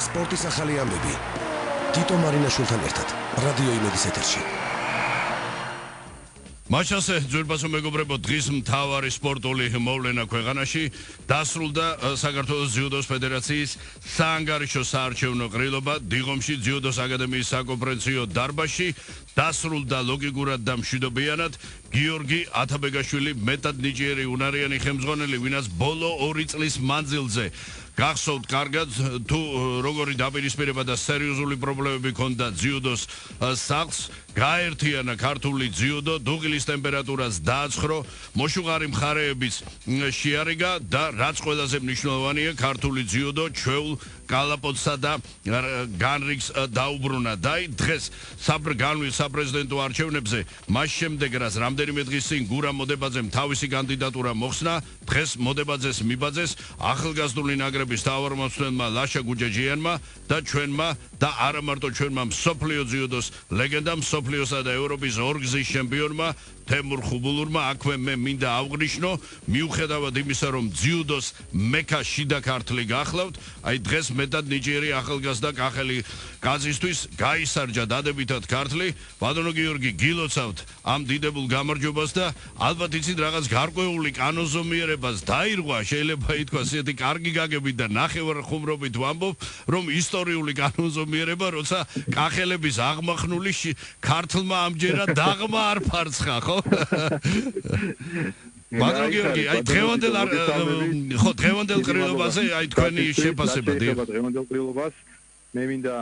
სპორტის ახალი ამბები. თიტო მარინაშვილთან ერთად რადიო იმედის ეთერში. მაშასე ძვირფასო მეგობრებო, დღის მთავარი სპორტული მოვლენა ქვეყანაში დასრულდა საქართველოს ძიუდოს ფედერაციის საანგარიშო საარჩევნო ყრილობა დიღომში ძიუდოს აკადემიის საკონფერენციო დარბაზში. დასრულდა ლოგიკურად და მშვიდობიანად. გიორგი ათაბეგაშვილი მეტად ნიჭიერი უნარიანი ხელმძღვანელი, ვინაც ბოლო 2 წლის მანძილზე გახსოვთ კარგად თუ როგორი დაპირისპირება და სერიოზული პრობლემები ჰქონდა ძიუდოს სახლს, გაერთიანა ქართული ძიუდო, დუღილის ტემპერატურას დააცხრო, მოშუღარი მხარეებიც შეარიგა და რაც ყველაზე მნიშვნელოვანია, ქართული ძიუდო ჩვეულ კალაპოტსა და განრიგს დაუბრუნა. და დღეს განვლილ საპრეზიდენტო არჩევნებზე მას შემდეგ რაც რამდენიმე დღის წინ გურამ მოდებაძემ თავისი კანდიდატურა მოხსნა, დღეს მოდებაძეს მიბაძეს ახალგაზრდული ნაკრების თავმჯდომარემ ლაშა გუჯაჯიანმა და ჩვენმა და არა მარტო ჩვენმა მსოფლიო ძიუდოს ლეგენდამ, მსოფლიოსა და ევროპის ორგზის ჩემპიონმა თემურ ხუბულურმა. აქვე მე მინდა ავღნიშნო, მიუხედავად იმისა, რომ ძიუდოს მექა შიდა ქართლი გახლავთ, აი დღეს მეტად ნიჭიერი ახალგაზრდა კახელი კაცისთვის გაისარჯა დადებითად ქართლი. ბატონო გიორგი, გილოცავთ ამ დიდებულ გამარჯვებას და ალბათ იცით რაღაც გარკვეული კანონზომიერებას დაირღვა, შეიძლება ითქვას ესეთი კარგი გაგებით და ნახევარ ხუმრობით ვამბობ, რომ ისტორიული კანონზომიერება, როცა კახელების აღმახნული ქართლმა ამჯერად დაღმა არ ფარცხა, ხო? ბატონო გიორგი, აი დღევანდელ ყრილობაზე აი თქვენი შეფასება. დღევანდელ ყრილობას მე მინდა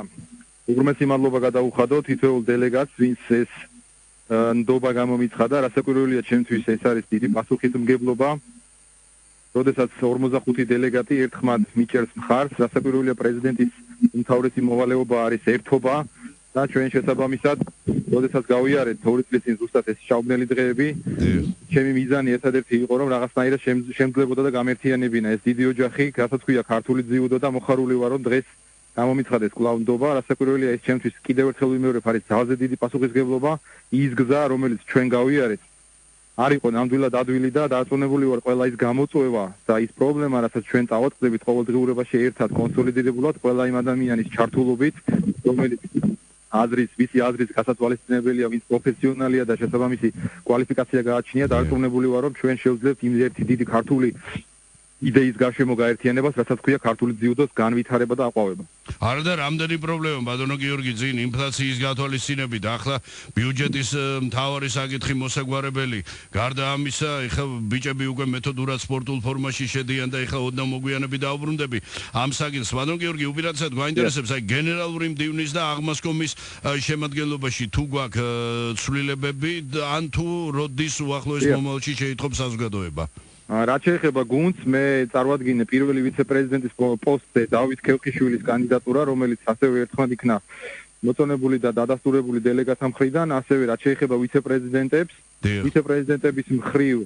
უღრმესი მადლობა გადაუხადო თითოეულ დელეგატს, ვინც ეს ნდობა გამომიცხადა. რასაკვირველია, ჩემთვის ეს არის დიდი პასუხისმგებლობა. როდესაც 45 დელეგატი ერთხმად მიჭერს მხარს, რასაკვირველია, პრეზიდენტის უმთავრესი მოვალეობა არის ერთობა და ჩვენ შესაბამისად, როდესაც გავიარეთ 2 წლის წინ ზუსტად ეს შავმნელი დღეები, ჩემი მიზანი ერთადერთი იყო, რომ რაღაცნაირად შემძლებოდა და გამერთიანებინა ეს დიდი ოჯახი, რასაც ქვია ქართული ძიუდო და მოხარული ვარ, რომ დღეს გამომიცხადეს კვლავ ნდობა. რასაკვირველია, ეს ჩემთვის კიდევ ერთხელ ვიმეორებ, არის ძალზე დიდი პასუხისმგებლობა. ის გზა, რომელიც ჩვენ გავიარეთ, არ იყო ნამდვილად ადვილი და დარწმუნებული ვარ, ყველა ის გამოწვევა და ის პრობლემა, რასაც ჩვენ წავაწყდებით ყოველდღიურობაში ერთად კონსოლიდირებულად, ყველა იმ ადამიანის ჩართულობით, რომელიც ვისი აზრის გასათვალისწინებელია, ვინც პროფესიონალია და შესაბამისი კვალიფიკაცია გააჩნია, დარწმუნებული ვარ, რომ ჩვენ შევძლებთ იმ ერთი დიდი ქართული იდეის გარშემო გაერთიანებას, რასაც ქვია ქართული ძიუდოს განვითარება და აყვავება. არა და რამდენი პრობლემა, ბატონო გიორგი, წინ ინფლაციის გათვალისწინებით, ახლა ბიუჯეტის მთავარი საკითხი მოსაგვარებელი. გარდა ამისა, ეხლა ბიჭები უკვე მეთოდურად სპორტულ ფორმაში შედიან და ეხლა ოდნავ მოგვიანები დაუბრუნდები ამ საკითხს. ბატონო გიორგი, უპირატესად გვაინტერესებს აი გენერალური მდივნის და აღმასკომის შემადგენლობაში თუ გვაქვს ცვლილებები ან თუ როდის უახლოეს მომავალში შეითხოვს საზოგადოება. რაც შეეხება გუნდს, მე წარვადგინე პირველი ვიცე-პრეზიდენტის პოსტზე დავით ქელქიშვილის კანდიდატურა, რომელიც ასევე ერთხმად იქნა მოწონებული და დადასტურებული დელეგატთა მხრიდან, ასევე რაც შეეხება ვიცე-პრეზიდენტების მხრივ,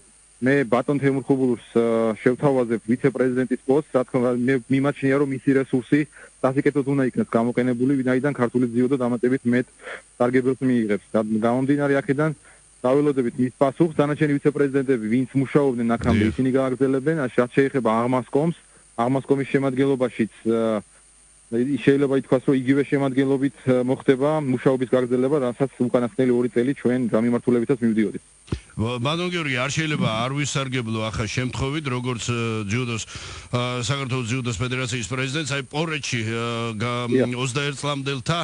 მე ბატონ თემურ ხუბულურს შევთავაზებ ვიცე-პრეზიდენტის პოსტს, რა თქმა უნდა, მე მიმაჩნია, რომ მისი რესურსი სასიკეთოდ უნდა იქნას გამოყენებული, ვინაიდან ქართული ძიუდო დამატებით მეტ სარგებელს მიიღებს. გამომდინარე აქედან დაველოდებით მის პასუხს, დანარჩენი ვიცე-პრეზიდენტები, ვინც მუშაობდნენ აქამდე, ისინი გააგრძელებენ. რაც შეეხება აღმასკომის შემადგენლობაშიც შეიძლება ითქვას, რომ იგივე შემადგენლობით მოხდება მუშაობის გაგრძელება, რასაც უკანასკნელი 2 წელი ჩვენ გამიმართულებითაც მივდიოდით. ბატონო გიორგი, არ შეიძლება არ ვისარგებლო ახლა შემთხვევით, როგორც საქართველოს ძიუდოს ფედერაციის პრეზიდენტს, აი პორეჩი 21 წლამდელთა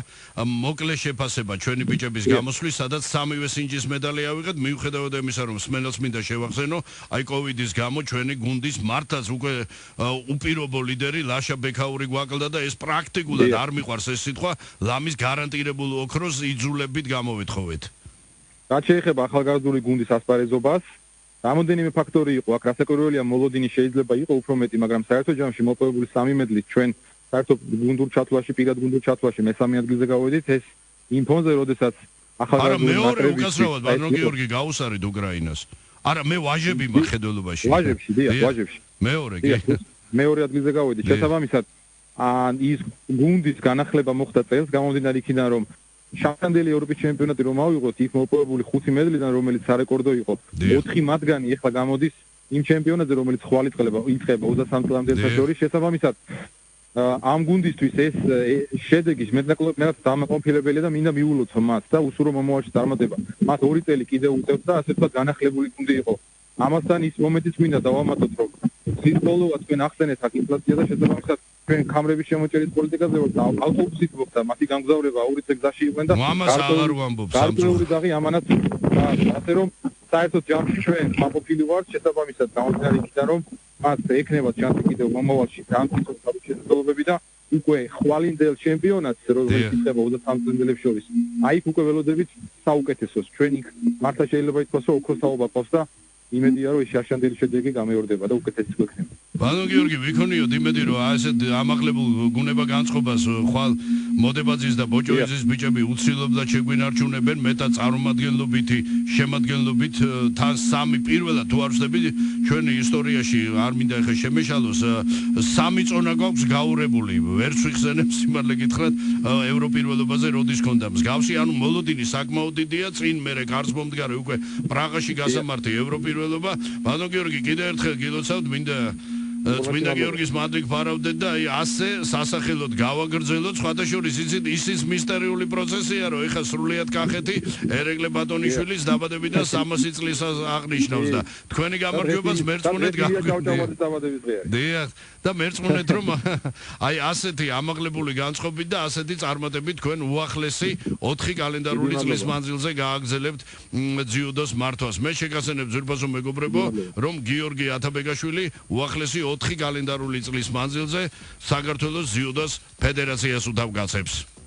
მოკლე შეფასება ჩვენი ბიჭების გამოსვლის, სადაც 3-ვე სინჯის медаლი ავიღეთ, მიუხედავად იმისა, რომ სმენელს მინდა შევახსენო, აი კოვიდის გამო ჩვენი გუნდის მართლაც უკვე უპირობო ლიდერი ლაშა ბექაური გვაკლდა და ეს პრაქტიკულად არ მიყვარს ეს სიტყვა, ლამის გარანტირებულ ოქროს იძულებით გამოვითხოვეთ. რაც შეეხება ახალგაზრდული გუნდის ასპარეზობას, რამოდენიმე ფაქტორი იყო. აქ რასაკვირველია, მოლოდინი შეიძლება იყო უფრო მეტი, მაგრამ საერთო ჯამში მოპოვებული 3 მედლით ჩვენ საერთო გუნდურ ჩათვლაში, პირად გუნდურ ჩათვლაში მე-3 ადგილზე გავედით. ეს იმ ფონზე, როდესაც ახალგაზრდული არა, მეორე უკაცრავად, ბატონო გიორგი, გაუსარით უკრაინას. არა, მე ვაჟები მახედველობაში. ვაჟებში, დიახ, ვაჟებში. მეორე, კი. მეორე ადგილზე გავედით. შესაბამისად, ის გუნდის განახლება მოხდა წელს, გამომდინარე იქიდან, რომ შავკანდელი ევროპის ჩემპიონატი რომ ავიღოთ, იქ მოპოვებული 5 მედლიდან, რომელიც სარეკორდო იყო. 4 მათგანი ეხლა გამოდის იმ ჩემპიონატზე, რომელიც ხვალ იწყება 23 წლამდელთა შორის. შესაბამისად, ამ გუნდისთვის ეს შედეგი მეტნაკლებად დამაყოფილებელია და მინდა მიულოცო მას და უსურო მომავალში წარმატება. მას 2 წელი კიდევ უწევს და ასე ვთქვათ განახლებული გუნდი იყო. ამასთან ის მომენტიც მინდა დავამატოთ, რომ წლის ბოლოა თქვენ ახსენეთ აქ ინფლაცია და შესაბამისად თქვენ კამრების შემოჭერის პოლიტიკაზე ვართ და ავტობუსით მოხდა მათი გამგზავრება 2 წელი გზაში იყვნენ და ამას აღარ ვამბობ გარკვეული დაღი ამანაც ასე რომ საერთოდ ჯამში ჩვენ მაყოფილი ვართ შესაბამისად გამომდინარე იქიდან რომ მას ექნება ჩანსი კიდევ მომავალში განცდოს თავის შესაძლებლობები და უკვე ხვალინდელ ჩემპიონატს რომელიც იქნება 23 წელს შორის აი უკვე ველოდებით საუკეთესოს ჩვენ იქ მართლა შეიძლება ითქვას რომ ოქროს თაობა ყავს და იმედია რომ ეს შაშანდელი შედეგი გამეორდება და უკეთესი გვექნება. ბანო გიორგი ვიქონიოთ იმედი რომ ასეთ ამაღლებულ გუნება განწყობას ხვალ მოდებაძის და ბოჭოიზის ბიჭები უცილებლად შეგვინარჩუნებენ მეტად წარმომადგენლობითი შემადგენლობით თან სამი პირველად თუ არ ვსდები ჩვენი ისტორიაში არ მინდა ეხა შემეშალოს სამი წონა გვაქვს გაურებული ვერც ვიხსენებ სიმართლე გითხრათ ევროპირველობაზე როდის ქონდა მსგავსი ანუ მოლოდინი საკმაოდ დიდია წინ მერე კარს მომდგარი უკვე პრაღაში გასამართი ევროპირველობა ბანო გიორგი კიდევ ერთხელ გილოცავთ მინდა წმინდა გიორგის მადლი გფარავდეთ და აი ასე სასახელოდ გავაგრძელოთ სხვათა შორის ისიც მისტერიული პროცესია რომ ეხა სრულიად კახეთი ერეკლე ბატონიშვილის დაბადებიდან 300 წლის აღნიშნავს და თქვენი გამარჯვებას მერწმუნეთ და მერწმუნეთ რომ აი ასეთი ამაღლებული განწყობით და ასეთი წარმატებით თქვენ უახლესი 4 კალენდარული წლის მანძილზე გააგრძელებთ ძიუდოს მართვას მე შეგახსენებ ძვირფასო მეგობრებო რომ გიორგი ათაბეგაშვილი უახლესი 4 კალენდარული წლის მანძილზე საქართველოს ძიუდოს ფედერაციას უთავგაცებს.